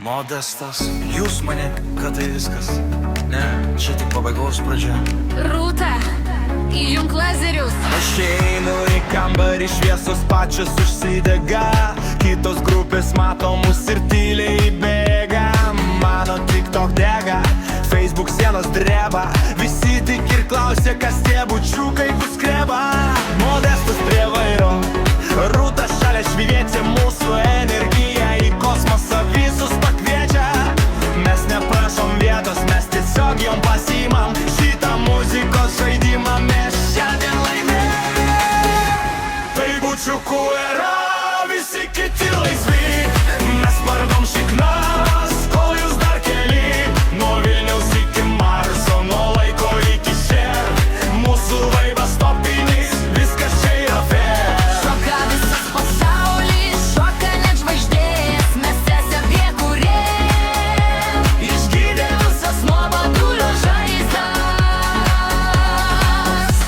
Modestas, jūs mane, kad tai viskas. Ne, čia tik pabaigos pradžia. Rūta, įjunk lazerius. Aš einu į kambarį, šviesos pačios užsidega, kitos grupės mato mus ir tyliai bėga. Mano TikTok dega, Facebook sienos dreba, visi tik ir klausia, kas tie bučiukai bus kreba. Modestas prie vairo, Rūta šalia švyvietė, mūsų energija į kosmosą visus pakviečia. Mes neprašom vietos, mes tiesiog jom pasiimam šitą muzikos žaidimą. Mes šiandien laimėjom. Tai bučiukų era, visi kiti laisvi. Mes pardom šiknas, kol jūs dar keli. Nuo Vilniaus iki Marso, nuo laiko iki šer. Mūsų vaibas topinis, viskas čia yra fair. Šoka visas pasaulis, šoka net žvaigždės. Mes esam tie, kurie išgydė visas nuobodulio žaizdas.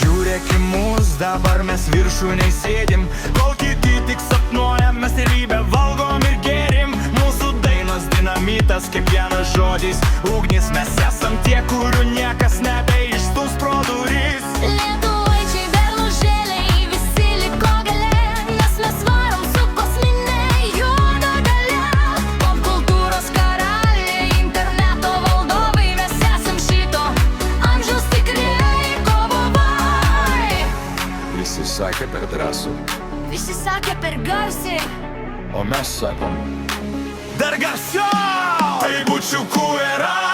Žiūrėk į mus, dabar mes viršūnėj sėdim. Kol kiti tik sapnuoja, mes realybę valgom ir gerim. Mūsų dainos dinamitas, kiekvienas žodis ugnis. Mes esam tie, kurių niekas nebeišstums pro duris. Lietuvaičiai bernužėliai, visi liko gale, nes mes varom su kosmine juoda galia. Popkultūros karaliai, interneto valdovai, mes esam šito amžiaus tikrieji kovovai. Visi sakė per drąsų, Visi sakė per garsiai, o mes sakom. Dar garsiau! Tai bučiukų era.